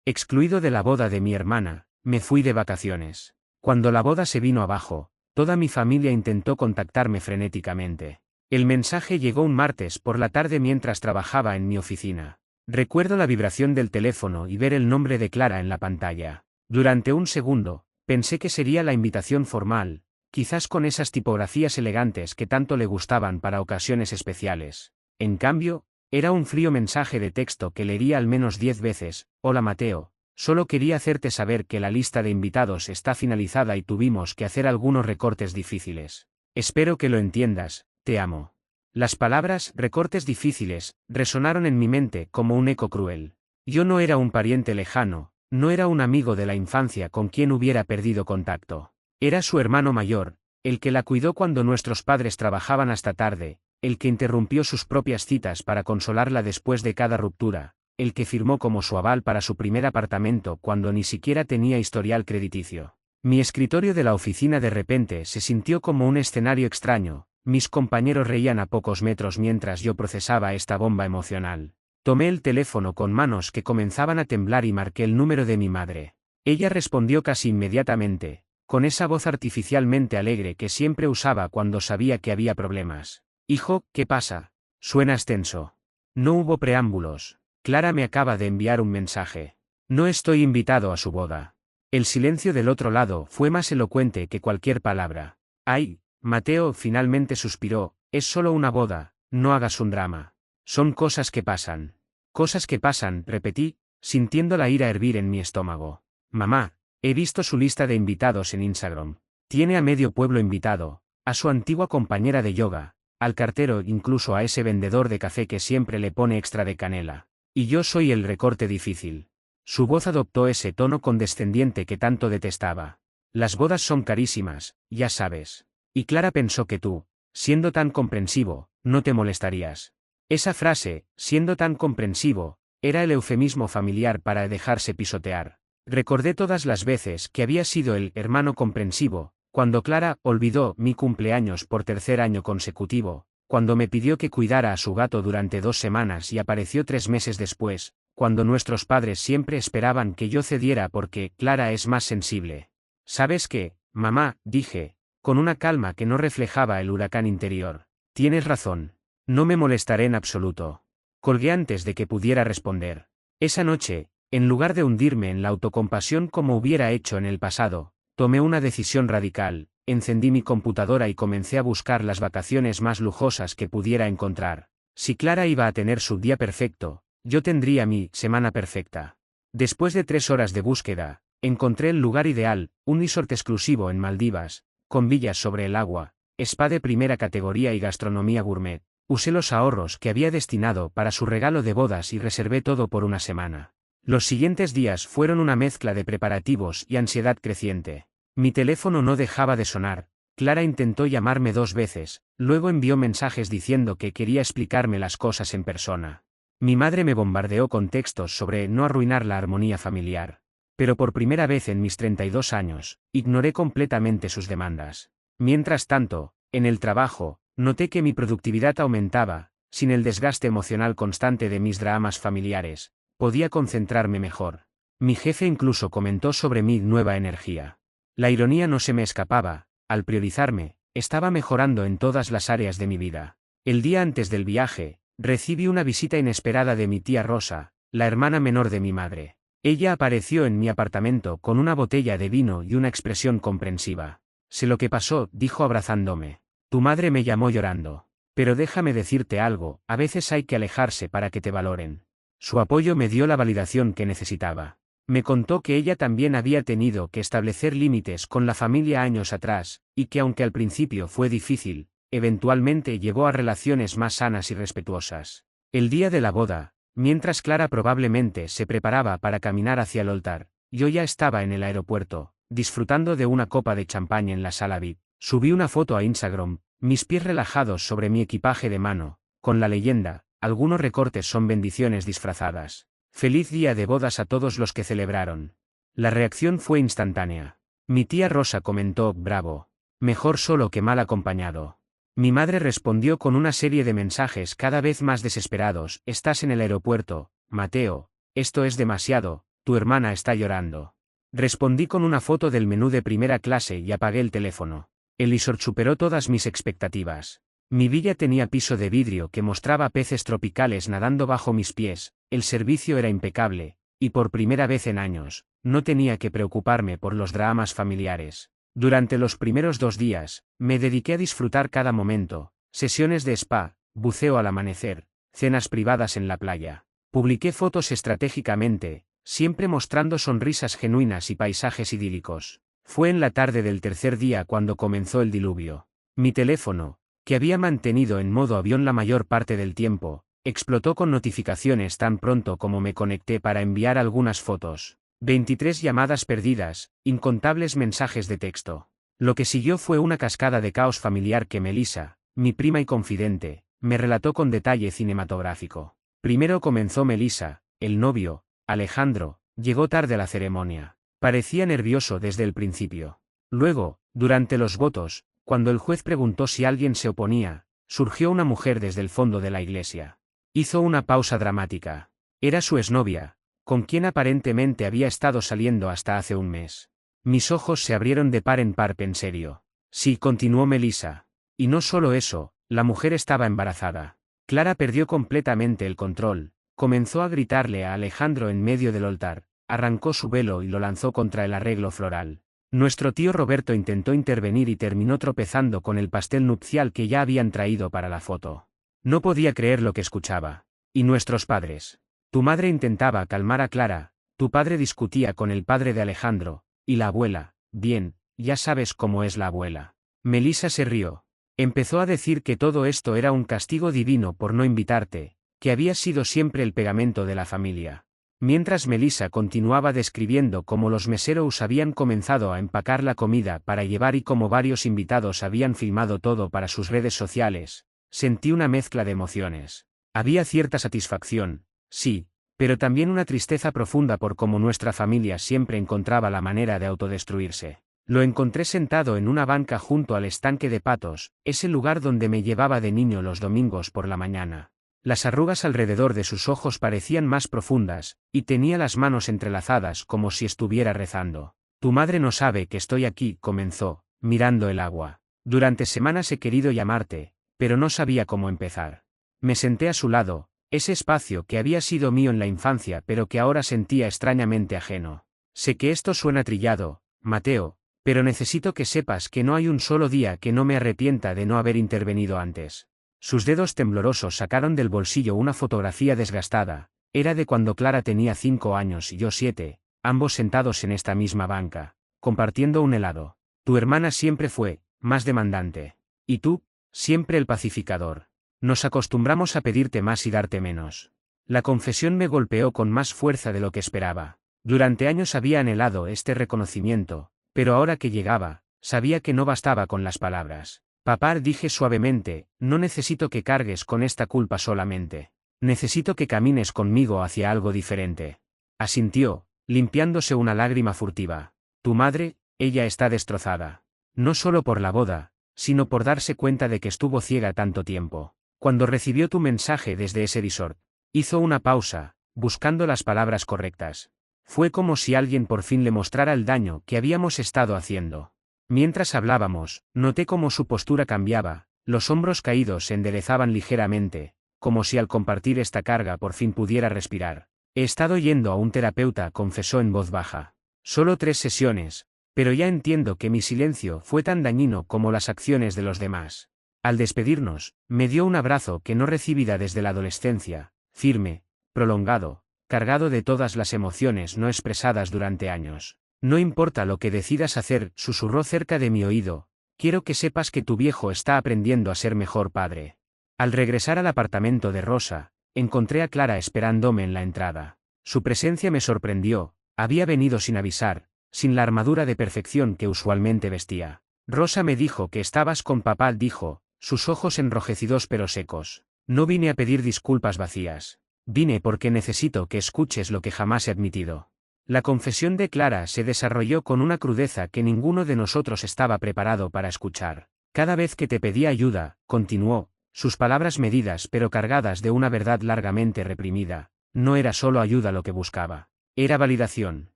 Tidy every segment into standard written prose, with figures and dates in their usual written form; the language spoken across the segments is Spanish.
Excluido de la boda de mi hermana, me fui de vacaciones. Cuando la boda se vino abajo, toda mi familia intentó contactarme frenéticamente. El mensaje llegó un martes por la tarde mientras trabajaba en mi oficina. Recuerdo la vibración del teléfono y ver el nombre de Clara en la pantalla. Durante un segundo, pensé que sería la invitación formal, quizás con esas tipografías elegantes que tanto le gustaban para ocasiones especiales. En cambio, era un frío mensaje de texto que leería al menos 10 veces. Hola Mateo, solo quería hacerte saber que la lista de invitados está finalizada y tuvimos que hacer algunos recortes difíciles. Espero que lo entiendas, te amo. Las palabras recortes difíciles resonaron en mi mente como un eco cruel. Yo no era un pariente lejano, no era un amigo de la infancia con quien hubiera perdido contacto. Era su hermano mayor, el que la cuidó cuando nuestros padres trabajaban hasta tarde, el que interrumpió sus propias citas para consolarla después de cada ruptura, el que firmó como su aval para su primer apartamento cuando ni siquiera tenía historial crediticio. Mi escritorio de la oficina de repente se sintió como un escenario extraño, mis compañeros reían a pocos metros mientras yo procesaba esta bomba emocional. Tomé el teléfono con manos que comenzaban a temblar y marqué el número de mi madre. Ella respondió casi inmediatamente, con esa voz artificialmente alegre que siempre usaba cuando sabía que había problemas. Hijo, ¿qué pasa? Suenas tenso. No hubo preámbulos. Clara me acaba de enviar un mensaje. No estoy invitado a su boda. El silencio del otro lado fue más elocuente que cualquier palabra. Ay, Mateo finalmente suspiró, es solo una boda, no hagas un drama. Son cosas que pasan. Cosas que pasan, repetí, sintiendo la ira hervir en mi estómago. Mamá, he visto su lista de invitados en Instagram. Tiene a medio pueblo invitado, a su antigua compañera de yoga, al cartero, incluso a ese vendedor de café que siempre le pone extra de canela. Y yo soy el recorte difícil. Su voz adoptó ese tono condescendiente que tanto detestaba. Las bodas son carísimas, ya sabes. Y Clara pensó que tú, siendo tan comprensivo, no te molestarías. Esa frase, siendo tan comprensivo, era el eufemismo familiar para dejarse pisotear. Recordé todas las veces que había sido el hermano comprensivo, cuando Clara olvidó mi cumpleaños por tercer año consecutivo, cuando me pidió que cuidara a su gato durante 2 semanas y apareció 3 meses después, cuando nuestros padres siempre esperaban que yo cediera porque Clara es más sensible. ¿Sabes qué, mamá?, dije, con una calma que no reflejaba el huracán interior. Tienes razón. No me molestaré en absoluto. Colgué antes de que pudiera responder. Esa noche, en lugar de hundirme en la autocompasión como hubiera hecho en el pasado, tomé una decisión radical, encendí mi computadora y comencé a buscar las vacaciones más lujosas que pudiera encontrar. Si Clara iba a tener su día perfecto, yo tendría mi semana perfecta. Después de 3 horas de búsqueda, encontré el lugar ideal, un resort exclusivo en Maldivas, con villas sobre el agua, spa de primera categoría y gastronomía gourmet. Usé los ahorros que había destinado para su regalo de bodas y reservé todo por una semana. Los siguientes días fueron una mezcla de preparativos y ansiedad creciente. Mi teléfono no dejaba de sonar. Clara intentó llamarme 2 veces, luego envió mensajes diciendo que quería explicarme las cosas en persona. Mi madre me bombardeó con textos sobre no arruinar la armonía familiar. Pero por primera vez en mis 32 años, ignoré completamente sus demandas. Mientras tanto, en el trabajo, noté que mi productividad aumentaba, sin el desgaste emocional constante de mis dramas familiares, podía concentrarme mejor. Mi jefe incluso comentó sobre mi nueva energía. La ironía no se me escapaba, al priorizarme, estaba mejorando en todas las áreas de mi vida. El día antes del viaje, recibí una visita inesperada de mi tía Rosa, la hermana menor de mi madre. Ella apareció en mi apartamento con una botella de vino y una expresión comprensiva. Sé lo que pasó, dijo abrazándome. Tu madre me llamó llorando. Pero déjame decirte algo, a veces hay que alejarse para que te valoren. Su apoyo me dio la validación que necesitaba. Me contó que ella también había tenido que establecer límites con la familia años atrás, y que aunque al principio fue difícil, eventualmente llevó a relaciones más sanas y respetuosas. El día de la boda, mientras Clara probablemente se preparaba para caminar hacia el altar, yo ya estaba en el aeropuerto, disfrutando de una copa de champán en la sala VIP. Subí una foto a Instagram, mis pies relajados sobre mi equipaje de mano, con la leyenda, algunos recortes son bendiciones disfrazadas. Feliz día de bodas a todos los que celebraron. La reacción fue instantánea. Mi tía Rosa comentó, bravo. Mejor solo que mal acompañado. Mi madre respondió con una serie de mensajes cada vez más desesperados, estás en el aeropuerto, Mateo, esto es demasiado, tu hermana está llorando. Respondí con una foto del menú de primera clase y apagué el teléfono. El resort superó todas mis expectativas. Mi villa tenía piso de vidrio que mostraba peces tropicales nadando bajo mis pies, el servicio era impecable, y por primera vez en años, no tenía que preocuparme por los dramas familiares. Durante los primeros 2 días, me dediqué a disfrutar cada momento, sesiones de spa, buceo al amanecer, cenas privadas en la playa. Publiqué fotos estratégicamente, siempre mostrando sonrisas genuinas y paisajes idílicos. Fue en la tarde del tercer día cuando comenzó el diluvio. Mi teléfono, que había mantenido en modo avión la mayor parte del tiempo, explotó con notificaciones tan pronto como me conecté para enviar algunas fotos. 23 llamadas perdidas, incontables mensajes de texto. Lo que siguió fue una cascada de caos familiar que Melissa, mi prima y confidente, me relató con detalle cinematográfico. Primero comenzó Melissa, el novio, Alejandro, llegó tarde a la ceremonia. Parecía nervioso desde el principio. Luego, durante los votos, cuando el juez preguntó si alguien se oponía, surgió una mujer desde el fondo de la iglesia. Hizo una pausa dramática. Era su exnovia, con quien aparentemente había estado saliendo hasta hace un mes. Mis ojos se abrieron de par en par. En serio. Sí, continuó Melissa. Y no solo eso, la mujer estaba embarazada. Clara perdió completamente el control, comenzó a gritarle a Alejandro en medio del altar, arrancó su velo y lo lanzó contra el arreglo floral. Nuestro tío Roberto intentó intervenir y terminó tropezando con el pastel nupcial que ya habían traído para la foto. No podía creer lo que escuchaba. ¿Y nuestros padres? Tu madre intentaba calmar a Clara, tu padre discutía con el padre de Alejandro, y la abuela, bien, ya sabes cómo es la abuela. Melissa se rió. Empezó a decir que todo esto era un castigo divino por no invitarte, que había sido siempre el pegamento de la familia. Mientras Melissa continuaba describiendo cómo los meseros habían comenzado a empacar la comida para llevar y cómo varios invitados habían filmado todo para sus redes sociales, sentí una mezcla de emociones. Había cierta satisfacción, sí, pero también una tristeza profunda por cómo nuestra familia siempre encontraba la manera de autodestruirse. Lo encontré sentado en una banca junto al estanque de patos, ese lugar donde me llevaba de niño los domingos por la mañana. Las arrugas alrededor de sus ojos parecían más profundas, y tenía las manos entrelazadas como si estuviera rezando. Tu madre no sabe que estoy aquí, comenzó, mirando el agua. Durante semanas he querido llamarte, pero no sabía cómo empezar. Me senté a su lado, ese espacio que había sido mío en la infancia pero que ahora sentía extrañamente ajeno. Sé que esto suena trillado, Mateo, pero necesito que sepas que no hay un solo día que no me arrepienta de no haber intervenido antes. Sus dedos temblorosos sacaron del bolsillo una fotografía desgastada, era de cuando Clara tenía 5 años y yo 7, ambos sentados en esta misma banca, compartiendo un helado. Tu hermana siempre fue, más demandante. Y tú, siempre el pacificador. Nos acostumbramos a pedirte más y darte menos. La confesión me golpeó con más fuerza de lo que esperaba. Durante años había anhelado este reconocimiento, pero ahora que llegaba, sabía que no bastaba con las palabras. Papá, dije suavemente, no necesito que cargues con esta culpa solamente. Necesito que camines conmigo hacia algo diferente. Asintió, limpiándose una lágrima furtiva. Tu madre, ella está destrozada. No solo por la boda, sino por darse cuenta de que estuvo ciega tanto tiempo. Cuando recibió tu mensaje desde ese resort, hizo una pausa, buscando las palabras correctas. Fue como si alguien por fin le mostrara el daño que habíamos estado haciendo. Mientras hablábamos, noté cómo su postura cambiaba, los hombros caídos se enderezaban ligeramente, como si al compartir esta carga por fin pudiera respirar. He estado yendo a un terapeuta, confesó en voz baja. Solo 3 sesiones, pero ya entiendo que mi silencio fue tan dañino como las acciones de los demás. Al despedirnos, me dio un abrazo que no recibida desde la adolescencia, firme, prolongado, cargado de todas las emociones no expresadas durante años. No importa lo que decidas hacer, susurró cerca de mi oído, quiero que sepas que tu viejo está aprendiendo a ser mejor padre. Al regresar al apartamento de Rosa, encontré a Clara esperándome en la entrada. Su presencia me sorprendió, había venido sin avisar, sin la armadura de perfección que usualmente vestía. Rosa me dijo que estabas con papá, dijo, sus ojos enrojecidos pero secos. No vine a pedir disculpas vacías. Vine porque necesito que escuches lo que jamás he admitido. La confesión de Clara se desarrolló con una crudeza que ninguno de nosotros estaba preparado para escuchar. Cada vez que te pedía ayuda, continuó, sus palabras medidas pero cargadas de una verdad largamente reprimida, no era solo ayuda lo que buscaba. Era validación.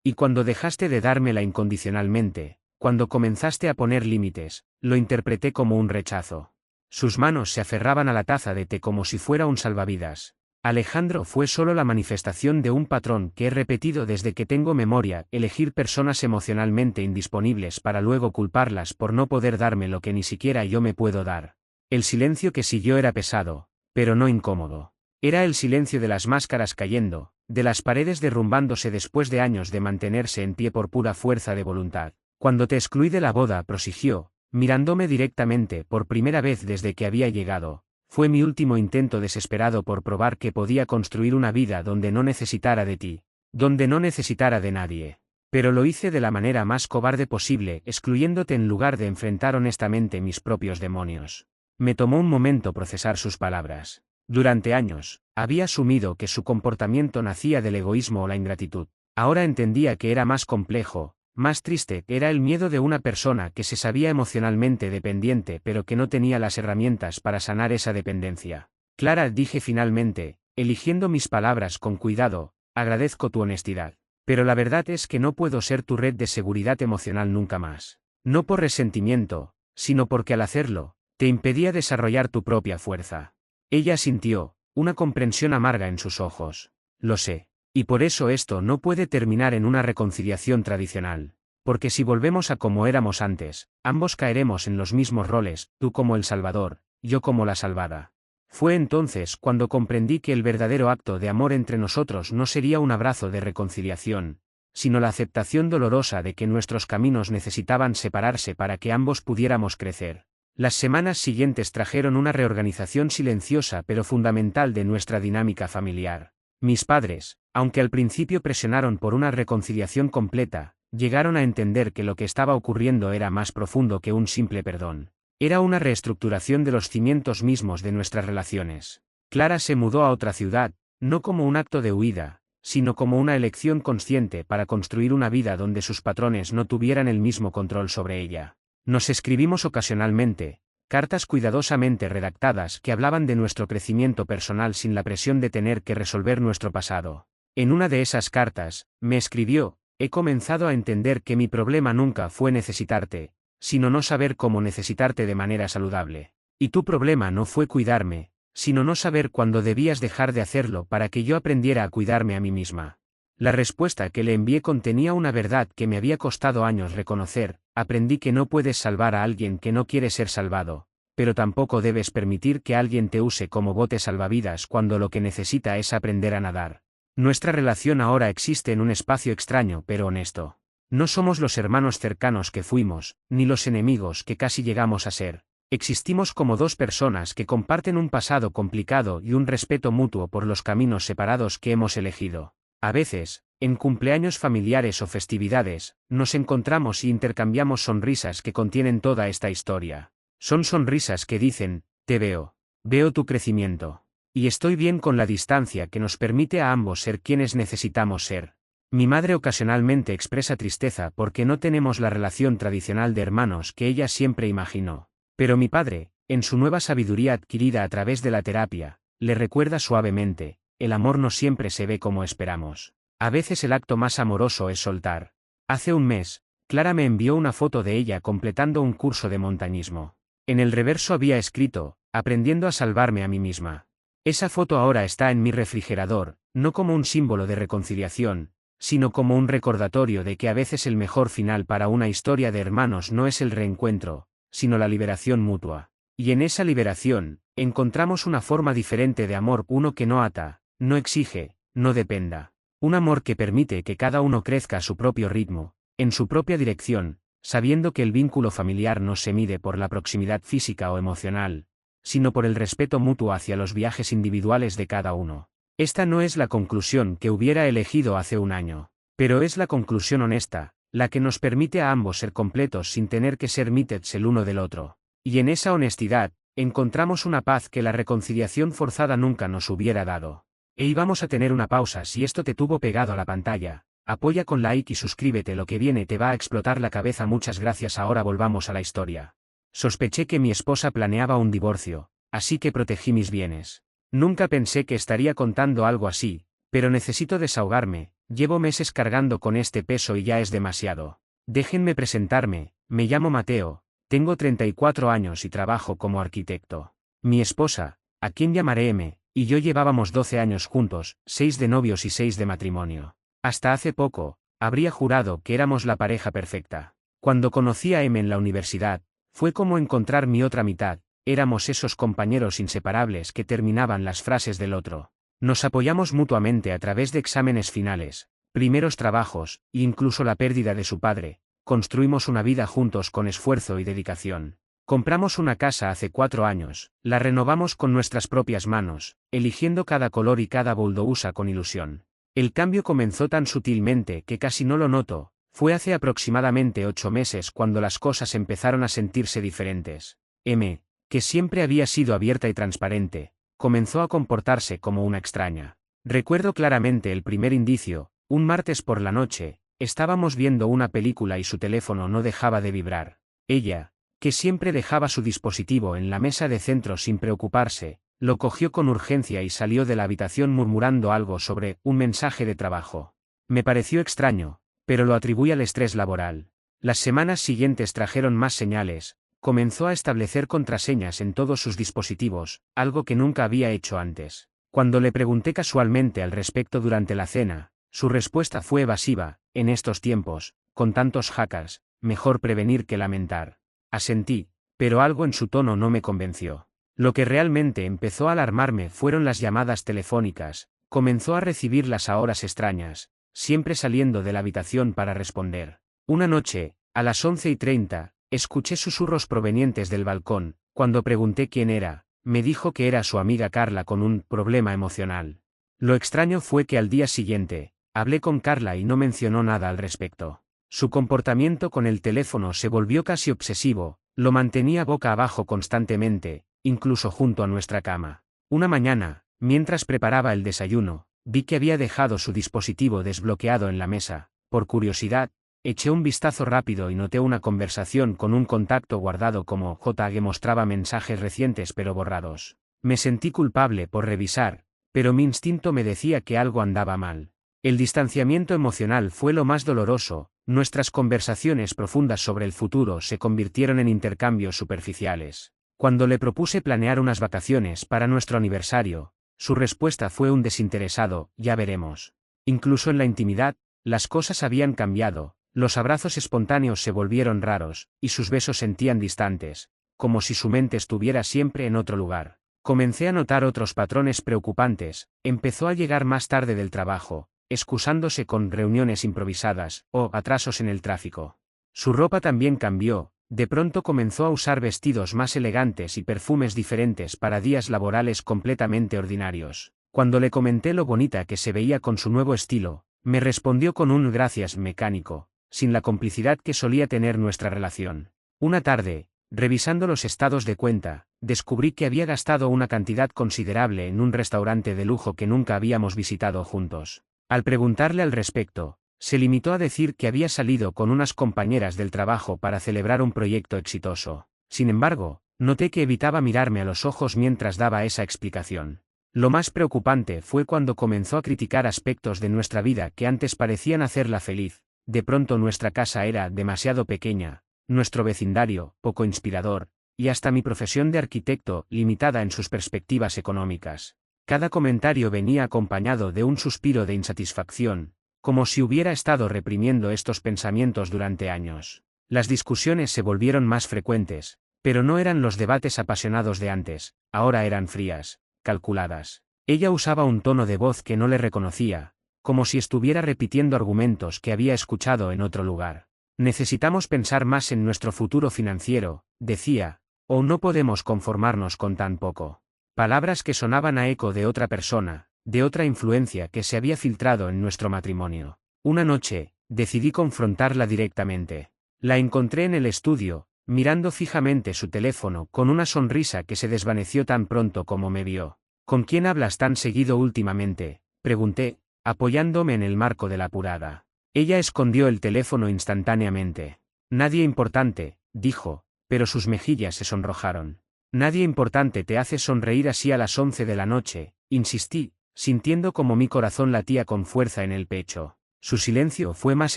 Y cuando dejaste de dármela incondicionalmente, cuando comenzaste a poner límites, lo interpreté como un rechazo. Sus manos se aferraban a la taza de té como si fuera un salvavidas. Alejandro fue solo la manifestación de un patrón que he repetido desde que tengo memoria: elegir personas emocionalmente indisponibles para luego culparlas por no poder darme lo que ni siquiera yo me puedo dar. El silencio que siguió era pesado, pero no incómodo. Era el silencio de las máscaras cayendo, de las paredes derrumbándose después de años de mantenerse en pie por pura fuerza de voluntad. Cuando te excluí de la boda, prosiguió, mirándome directamente por primera vez desde que había llegado, fue mi último intento desesperado por probar que podía construir una vida donde no necesitara de ti, donde no necesitara de nadie. Pero lo hice de la manera más cobarde posible, excluyéndote en lugar de enfrentar honestamente mis propios demonios. Me tomó un momento procesar sus palabras. Durante años, había asumido que su comportamiento nacía del egoísmo o la ingratitud. Ahora entendía que era más complejo, más triste. Era el miedo de una persona que se sabía emocionalmente dependiente pero que no tenía las herramientas para sanar esa dependencia. Clara, dije finalmente, eligiendo mis palabras con cuidado, agradezco tu honestidad. Pero la verdad es que no puedo ser tu red de seguridad emocional nunca más. No por resentimiento, sino porque al hacerlo, te impedía desarrollar tu propia fuerza. Ella sintió, una comprensión amarga en sus ojos. Lo sé. Y por eso esto no puede terminar en una reconciliación tradicional. Porque si volvemos a como éramos antes, ambos caeremos en los mismos roles, tú como el salvador, yo como la salvada. Fue entonces cuando comprendí que el verdadero acto de amor entre nosotros no sería un abrazo de reconciliación, sino la aceptación dolorosa de que nuestros caminos necesitaban separarse para que ambos pudiéramos crecer. Las semanas siguientes trajeron una reorganización silenciosa pero fundamental de nuestra dinámica familiar. Mis padres, aunque al principio presionaron por una reconciliación completa, llegaron a entender que lo que estaba ocurriendo era más profundo que un simple perdón. Era una reestructuración de los cimientos mismos de nuestras relaciones. Clara se mudó a otra ciudad, no como un acto de huida, sino como una elección consciente para construir una vida donde sus patrones no tuvieran el mismo control sobre ella. Nos escribimos ocasionalmente, cartas cuidadosamente redactadas que hablaban de nuestro crecimiento personal sin la presión de tener que resolver nuestro pasado. En una de esas cartas, me escribió: he comenzado a entender que mi problema nunca fue necesitarte, sino no saber cómo necesitarte de manera saludable. Y tu problema no fue cuidarme, sino no saber cuándo debías dejar de hacerlo para que yo aprendiera a cuidarme a mí misma. La respuesta que le envié contenía una verdad que me había costado años reconocer: aprendí que no puedes salvar a alguien que no quiere ser salvado, pero tampoco debes permitir que alguien te use como bote salvavidas cuando lo que necesita es aprender a nadar. Nuestra relación ahora existe en un espacio extraño pero honesto. No somos los hermanos cercanos que fuimos, ni los enemigos que casi llegamos a ser. Existimos como dos personas que comparten un pasado complicado y un respeto mutuo por los caminos separados que hemos elegido. A veces, en cumpleaños familiares o festividades, nos encontramos y intercambiamos sonrisas que contienen toda esta historia. Son sonrisas que dicen: te veo. Veo tu crecimiento. Y estoy bien con la distancia que nos permite a ambos ser quienes necesitamos ser. Mi madre ocasionalmente expresa tristeza porque no tenemos la relación tradicional de hermanos que ella siempre imaginó. Pero mi padre, en su nueva sabiduría adquirida a través de la terapia, le recuerda suavemente: el amor no siempre se ve como esperamos. A veces el acto más amoroso es soltar. Hace un mes, Clara me envió una foto de ella completando un curso de montañismo. En el reverso había escrito: aprendiendo a salvarme a mí misma. Esa foto ahora está en mi refrigerador, no como un símbolo de reconciliación, sino como un recordatorio de que a veces el mejor final para una historia de hermanos no es el reencuentro, sino la liberación mutua. Y en esa liberación, encontramos una forma diferente de amor, uno que no ata, no exige, no dependa. Un amor que permite que cada uno crezca a su propio ritmo, en su propia dirección, sabiendo que el vínculo familiar no se mide por la proximidad física o emocional, sino por el respeto mutuo hacia los viajes individuales de cada uno. Esta no es la conclusión que hubiera elegido hace un año, pero es la conclusión honesta, la que nos permite a ambos ser completos sin tener que ser miteds el uno del otro. Y en esa honestidad, encontramos una paz que la reconciliación forzada nunca nos hubiera dado. Y vamos a tener una pausa. Si esto te tuvo pegado a la pantalla, apoya con like y suscríbete, lo que viene te va a explotar la cabeza. Muchas gracias. Ahora volvamos a la historia. Sospeché que mi esposa planeaba un divorcio, así que protegí mis bienes. Nunca pensé que estaría contando algo así, pero necesito desahogarme, Llevo meses cargando con este peso y ya es demasiado. Déjenme presentarme, me llamo Mateo, tengo 34 años y trabajo como arquitecto. Mi esposa, a quien llamaré M, y yo llevábamos 12 años juntos, 6 de novios y 6 de matrimonio. Hasta hace poco, habría jurado que éramos la pareja perfecta. Cuando conocí a M en la universidad, fue como encontrar mi otra mitad, éramos esos compañeros inseparables que terminaban las frases del otro. Nos apoyamos mutuamente a través de exámenes finales, primeros trabajos, e incluso la pérdida de su padre. Construimos una vida juntos con esfuerzo y dedicación. Compramos una casa hace 4 años, la renovamos con nuestras propias manos, eligiendo cada color y cada boldosa con ilusión. El cambio comenzó tan sutilmente que casi no lo noto, fue hace aproximadamente 8 meses cuando las cosas empezaron a sentirse diferentes. M, que siempre había sido abierta y transparente, comenzó a comportarse como una extraña. Recuerdo claramente el primer indicio, un martes por la noche, estábamos viendo una película y su teléfono no dejaba de vibrar. Ella, que siempre dejaba su dispositivo en la mesa de centro sin preocuparse, lo cogió con urgencia y salió de la habitación murmurando algo sobre un mensaje de trabajo. Me pareció extraño, pero lo atribuí al estrés laboral. Las semanas siguientes trajeron más señales, comenzó a establecer contraseñas en todos sus dispositivos, algo que nunca había hecho antes. Cuando le pregunté casualmente al respecto durante la cena, su respuesta fue evasiva: en estos tiempos, con tantos hackers, mejor prevenir que lamentar. Asentí, pero algo en su tono no me convenció. Lo que realmente empezó a alarmarme fueron las llamadas telefónicas, comenzó a recibirlas a horas extrañas, siempre saliendo de la habitación para responder. Una noche, a las 11:30, escuché susurros provenientes del balcón. Cuando pregunté quién era, me dijo que era su amiga Carla con un problema emocional. Lo extraño fue que al día siguiente, hablé con Carla y no mencionó nada al respecto. Su comportamiento con el teléfono se volvió casi obsesivo, lo mantenía boca abajo constantemente, incluso junto a nuestra cama. Una mañana, mientras preparaba el desayuno, vi que había dejado su dispositivo desbloqueado en la mesa. Por curiosidad, eché un vistazo rápido y noté una conversación con un contacto guardado como J que mostraba mensajes recientes pero borrados. Me sentí culpable por revisar, pero mi instinto me decía que algo andaba mal. El distanciamiento emocional fue lo más doloroso, nuestras conversaciones profundas sobre el futuro se convirtieron en intercambios superficiales. Cuando le propuse planear unas vacaciones para nuestro aniversario, su respuesta fue un desinteresado: ya veremos. Incluso en la intimidad, las cosas habían cambiado, los abrazos espontáneos se volvieron raros, y sus besos sentían distantes, como si su mente estuviera siempre en otro lugar. Comencé a notar otros patrones preocupantes, empezó a llegar más tarde del trabajo, excusándose con reuniones improvisadas, o atrasos en el tráfico. Su ropa también cambió, de pronto comenzó a usar vestidos más elegantes y perfumes diferentes para días laborales completamente ordinarios. Cuando le comenté lo bonita que se veía con su nuevo estilo, me respondió con un gracias mecánico, sin la complicidad que solía tener nuestra relación. Una tarde, revisando los estados de cuenta, descubrí que había gastado una cantidad considerable en un restaurante de lujo que nunca habíamos visitado juntos. Al preguntarle al respecto, se limitó a decir que había salido con unas compañeras del trabajo para celebrar un proyecto exitoso. Sin embargo, noté que evitaba mirarme a los ojos mientras daba esa explicación. Lo más preocupante fue cuando comenzó a criticar aspectos de nuestra vida que antes parecían hacerla feliz. De pronto nuestra casa era demasiado pequeña, nuestro vecindario, poco inspirador, y hasta mi profesión de arquitecto, limitada en sus perspectivas económicas. Cada comentario venía acompañado de un suspiro de insatisfacción, como si hubiera estado reprimiendo estos pensamientos durante años. Las discusiones se volvieron más frecuentes, pero no eran los debates apasionados de antes, ahora eran frías, calculadas. Ella usaba un tono de voz que no le reconocía, como si estuviera repitiendo argumentos que había escuchado en otro lugar. Necesitamos pensar más en nuestro futuro financiero, decía, o no podemos conformarnos con tan poco. Palabras que sonaban a eco de otra persona, de otra influencia que se había filtrado en nuestro matrimonio. Una noche, decidí confrontarla directamente. La encontré en el estudio, mirando fijamente su teléfono con una sonrisa que se desvaneció tan pronto como me vio. ¿Con quién hablas tan seguido últimamente?, pregunté, apoyándome en el marco de la apurada. Ella escondió el teléfono instantáneamente. Nadie importante, dijo, pero sus mejillas se sonrojaron. Nadie importante te hace sonreír así a las 11 de la noche, insistí, sintiendo como mi corazón latía con fuerza en el pecho. Su silencio fue más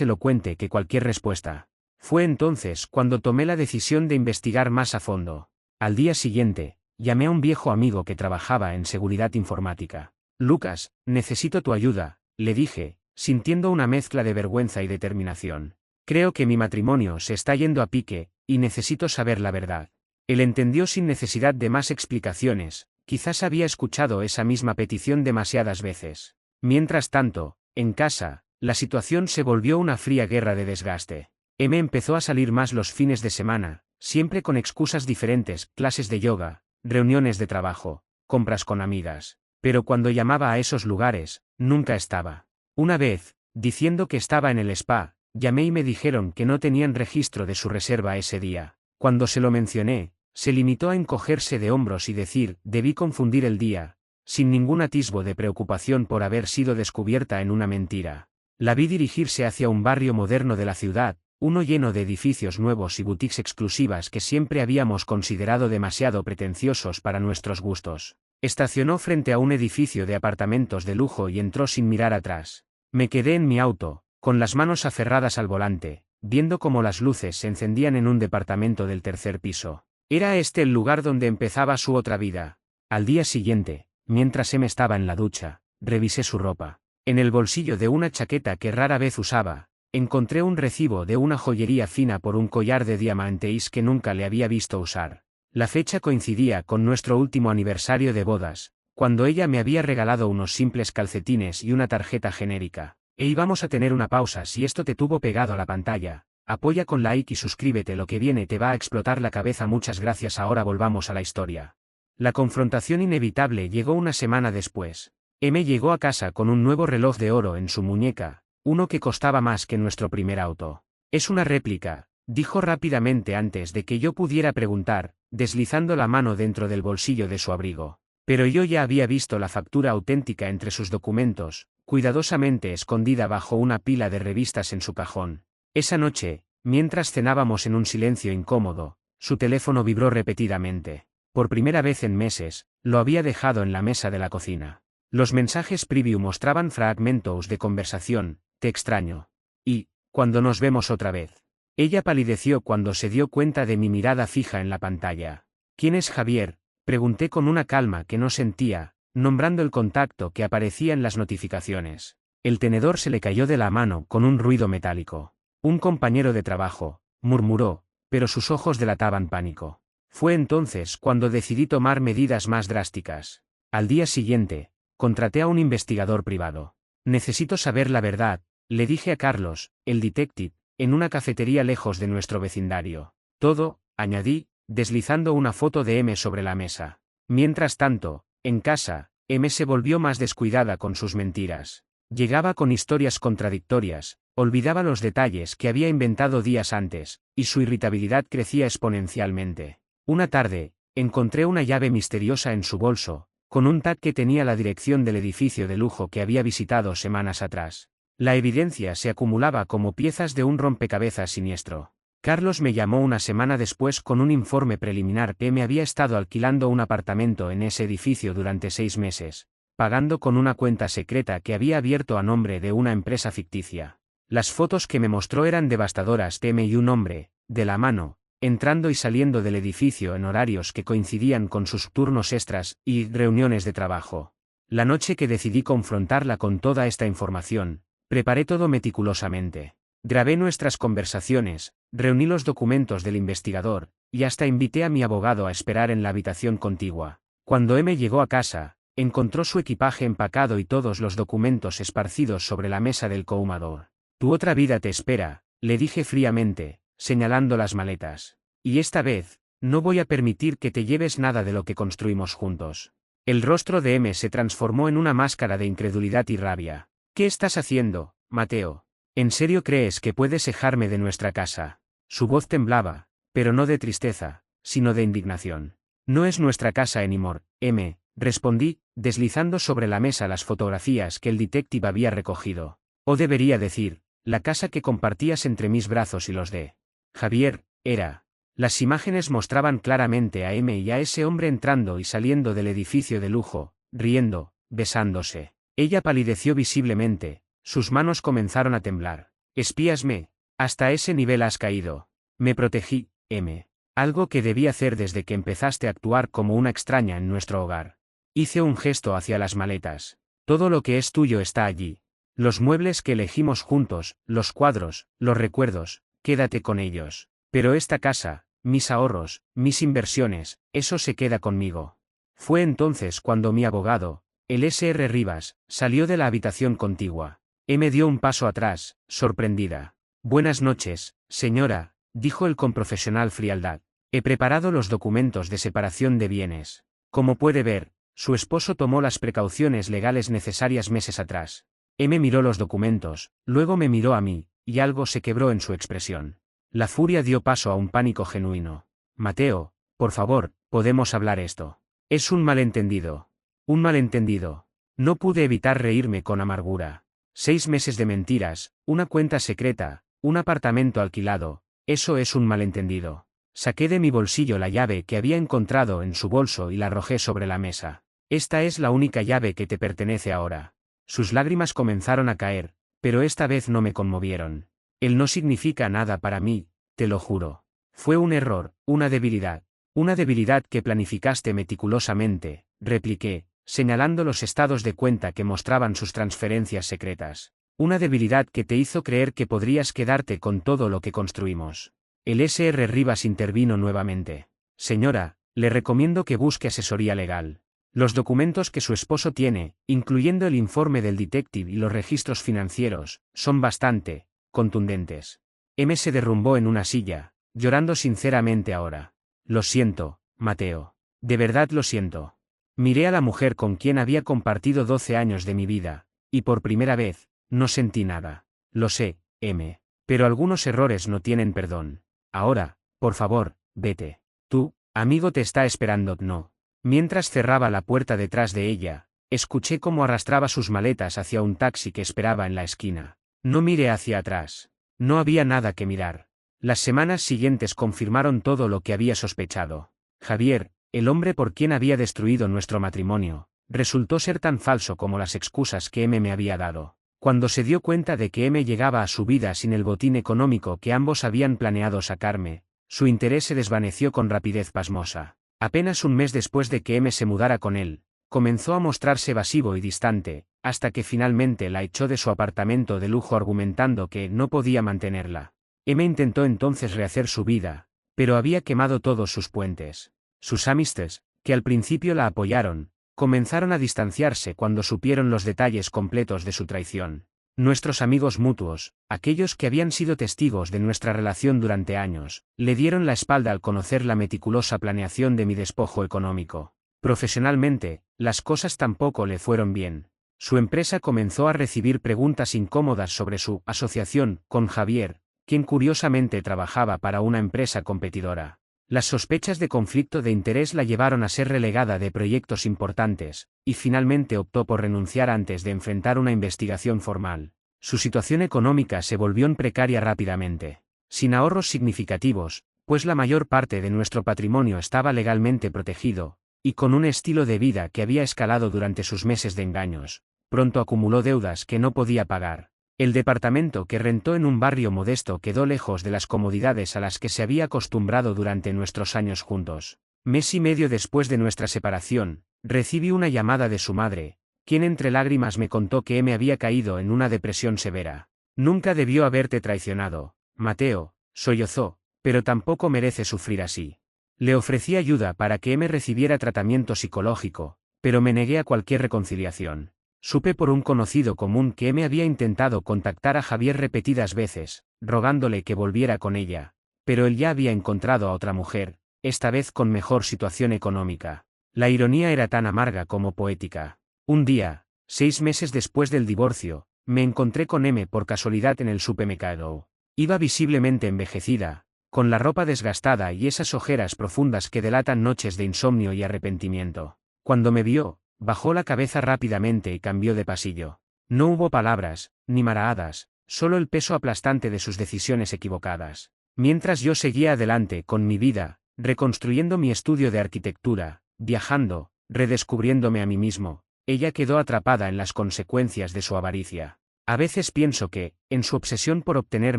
elocuente que cualquier respuesta. Fue entonces cuando tomé la decisión de investigar más a fondo. Al día siguiente, llamé a un viejo amigo que trabajaba en seguridad informática. Lucas, necesito tu ayuda, le dije, sintiendo una mezcla de vergüenza y determinación. Creo que mi matrimonio se está yendo a pique, y necesito saber la verdad. Él entendió sin necesidad de más explicaciones, quizás había escuchado esa misma petición demasiadas veces. Mientras tanto, en casa, la situación se volvió una fría guerra de desgaste. M empezó a salir más los fines de semana, siempre con excusas diferentes, clases de yoga, reuniones de trabajo, compras con amigas. Pero cuando llamaba a esos lugares, nunca estaba. Una vez, diciendo que estaba en el spa, llamé y me dijeron que no tenían registro de su reserva ese día. Cuando se lo mencioné, se limitó a encogerse de hombros y decir, debí confundir el día, sin ningún atisbo de preocupación por haber sido descubierta en una mentira. La vi dirigirse hacia un barrio moderno de la ciudad, uno lleno de edificios nuevos y boutiques exclusivas que siempre habíamos considerado demasiado pretenciosos para nuestros gustos. Estacionó frente a un edificio de apartamentos de lujo y entró sin mirar atrás. Me quedé en mi auto, con las manos aferradas al volante, viendo cómo las luces se encendían en un departamento del tercer piso. Era este el lugar donde empezaba su otra vida. Al día siguiente, mientras M estaba en la ducha, revisé su ropa. En el bolsillo de una chaqueta que rara vez usaba, encontré un recibo de una joyería fina por un collar de diamantes que nunca le había visto usar. La fecha coincidía con nuestro último aniversario de bodas, cuando ella me había regalado unos simples calcetines y una tarjeta genérica. Íbamos a tener una pausa si esto te tuvo pegado a la pantalla. Apoya con like y suscríbete, lo que viene te va a explotar la cabeza. Muchas gracias. Ahora volvamos a la historia. La confrontación inevitable llegó una semana después. M llegó a casa con un nuevo reloj de oro en su muñeca, uno que costaba más que nuestro primer auto. Es una réplica, dijo rápidamente antes de que yo pudiera preguntar, deslizando la mano dentro del bolsillo de su abrigo. Pero yo ya había visto la factura auténtica entre sus documentos, cuidadosamente escondida bajo una pila de revistas en su cajón. Esa noche, mientras cenábamos en un silencio incómodo, su teléfono vibró repetidamente. Por primera vez en meses, lo había dejado en la mesa de la cocina. Los mensajes preview mostraban fragmentos de conversación, te extraño. Y, ¿cuándo nos vemos otra vez? Ella palideció cuando se dio cuenta de mi mirada fija en la pantalla. ¿Quién es Javier?, pregunté con una calma que no sentía, nombrando el contacto que aparecía en las notificaciones. El tenedor se le cayó de la mano con un ruido metálico. Un compañero de trabajo, murmuró, pero sus ojos delataban pánico. Fue entonces cuando decidí tomar medidas más drásticas. Al día siguiente, contraté a un investigador privado. Necesito saber la verdad, le dije a Carlos, el detective, en una cafetería lejos de nuestro vecindario. Todo, añadí, deslizando una foto de M sobre la mesa. Mientras tanto, en casa, M se volvió más descuidada con sus mentiras. Llegaba con historias contradictorias, olvidaba los detalles que había inventado días antes, y su irritabilidad crecía exponencialmente. Una tarde, encontré una llave misteriosa en su bolso, con un tag que tenía la dirección del edificio de lujo que había visitado semanas atrás. La evidencia se acumulaba como piezas de un rompecabezas siniestro. Carlos me llamó una semana después con un informe preliminar que me había estado alquilando un apartamento en ese edificio durante 6 meses, pagando con una cuenta secreta que había abierto a nombre de una empresa ficticia. Las fotos que me mostró eran devastadoras. M y un hombre, de la mano, entrando y saliendo del edificio en horarios que coincidían con sus turnos extras y reuniones de trabajo. La noche que decidí confrontarla con toda esta información, preparé todo meticulosamente. Grabé nuestras conversaciones, reuní los documentos del investigador, y hasta invité a mi abogado a esperar en la habitación contigua. Cuando M llegó a casa, encontró su equipaje empacado y todos los documentos esparcidos sobre la mesa del cohumador. Tu otra vida te espera, le dije fríamente, señalando las maletas. Y esta vez, no voy a permitir que te lleves nada de lo que construimos juntos. El rostro de M se transformó en una máscara de incredulidad y rabia. ¿Qué estás haciendo, Mateo? ¿En serio crees que puedes alejarme de nuestra casa? Su voz temblaba, pero no de tristeza, sino de indignación. No es nuestra casa anymore, M, respondí, deslizando sobre la mesa las fotografías que el detective había recogido. O debería decir, la casa que compartías entre mis brazos y los de Javier, era. Las imágenes mostraban claramente a M y a ese hombre entrando y saliendo del edificio de lujo, riendo, besándose. Ella palideció visiblemente, sus manos comenzaron a temblar. Espíasme. Hasta ese nivel has caído. Me protegí, M. Algo que debí hacer desde que empezaste a actuar como una extraña en nuestro hogar. Hice un gesto hacia las maletas. Todo lo que es tuyo está allí. Los muebles que elegimos juntos, los cuadros, los recuerdos, quédate con ellos. Pero esta casa, mis ahorros, mis inversiones, eso se queda conmigo. Fue entonces cuando mi abogado, el S.R. Rivas, salió de la habitación contigua. Me dio un paso atrás, sorprendida. Buenas noches, señora, dijo él con profesional frialdad. He preparado los documentos de separación de bienes. Como puede ver, su esposo tomó las precauciones legales necesarias meses atrás. Me miró los documentos, luego me miró a mí, y algo se quebró en su expresión. La furia dio paso a un pánico genuino. Mateo, por favor, podemos hablar esto. Es un malentendido. Un malentendido. No pude evitar reírme con amargura. 6 meses de mentiras, una cuenta secreta, un apartamento alquilado, eso es un malentendido. Saqué de mi bolsillo la llave que había encontrado en su bolso y la arrojé sobre la mesa. Esta es la única llave que te pertenece ahora. Sus lágrimas comenzaron a caer, pero esta vez no me conmovieron. Él no significa nada para mí, te lo juro. Fue un error, una debilidad. Una debilidad que planificaste meticulosamente, repliqué, señalando los estados de cuenta que mostraban sus transferencias secretas. Una debilidad que te hizo creer que podrías quedarte con todo lo que construimos. El S.R. Rivas intervino nuevamente. Señora, le recomiendo que busque asesoría legal. Los documentos que su esposo tiene, incluyendo el informe del detective y los registros financieros, son bastante contundentes. M. se derrumbó en una silla, llorando sinceramente ahora. Lo siento, Mateo. De verdad lo siento. Miré a la mujer con quien había compartido 12 años de mi vida, y por primera vez, no sentí nada. Lo sé, M. Pero algunos errores no tienen perdón. Ahora, por favor, vete. Tu amigo te está esperando, no. Mientras cerraba la puerta detrás de ella, escuché cómo arrastraba sus maletas hacia un taxi que esperaba en la esquina. No miré hacia atrás. No había nada que mirar. Las semanas siguientes confirmaron todo lo que había sospechado. Javier, el hombre por quien había destruido nuestro matrimonio, resultó ser tan falso como las excusas que M me había dado. Cuando se dio cuenta de que M llegaba a su vida sin el botín económico que ambos habían planeado sacarme, su interés se desvaneció con rapidez pasmosa. Apenas un mes después de que M se mudara con él, comenzó a mostrarse evasivo y distante, hasta que finalmente la echó de su apartamento de lujo argumentando que no podía mantenerla. M intentó entonces rehacer su vida, pero había quemado todos sus puentes. Sus amistades, que al principio la apoyaron, comenzaron a distanciarse cuando supieron los detalles completos de su traición. Nuestros amigos mutuos, aquellos que habían sido testigos de nuestra relación durante años, le dieron la espalda al conocer la meticulosa planeación de mi despojo económico. Profesionalmente, las cosas tampoco le fueron bien. Su empresa comenzó a recibir preguntas incómodas sobre su asociación con Javier, quien curiosamente trabajaba para una empresa competidora. Las sospechas de conflicto de interés la llevaron a ser relegada de proyectos importantes, y finalmente optó por renunciar antes de enfrentar una investigación formal. Su situación económica se volvió precaria rápidamente. Sin ahorros significativos, pues la mayor parte de nuestro patrimonio estaba legalmente protegido, y con un estilo de vida que había escalado durante sus meses de engaños, pronto acumuló deudas que no podía pagar. El departamento que rentó en un barrio modesto quedó lejos de las comodidades a las que se había acostumbrado durante nuestros años juntos. Mes y medio después de nuestra separación, recibí una llamada de su madre, quien entre lágrimas me contó que M había caído en una depresión severa. Nunca debió haberte traicionado, Mateo, sollozó, pero tampoco merece sufrir así. Le ofrecí ayuda para que M recibiera tratamiento psicológico, pero me negué a cualquier reconciliación. Supe por un conocido común que M había intentado contactar a Javier repetidas veces, rogándole que volviera con ella, pero él ya había encontrado a otra mujer, esta vez con mejor situación económica. La ironía era tan amarga como poética. Un día, 6 meses después del divorcio, me encontré con M por casualidad en el supermercado. Iba visiblemente envejecida, con la ropa desgastada y esas ojeras profundas que delatan noches de insomnio y arrepentimiento. Cuando me vio, bajó la cabeza rápidamente y cambió de pasillo. No hubo palabras, ni maraadas, solo el peso aplastante de sus decisiones equivocadas. Mientras yo seguía adelante con mi vida, reconstruyendo mi estudio de arquitectura, viajando, redescubriéndome a mí mismo, ella quedó atrapada en las consecuencias de su avaricia. A veces pienso que, en su obsesión por obtener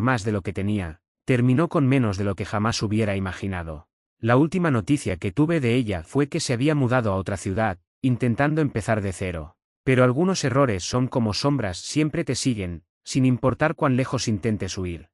más de lo que tenía, terminó con menos de lo que jamás hubiera imaginado. La última noticia que tuve de ella fue que se había mudado a otra ciudad, intentando empezar de cero. Pero algunos errores son como sombras, siempre te siguen, sin importar cuán lejos intentes huir.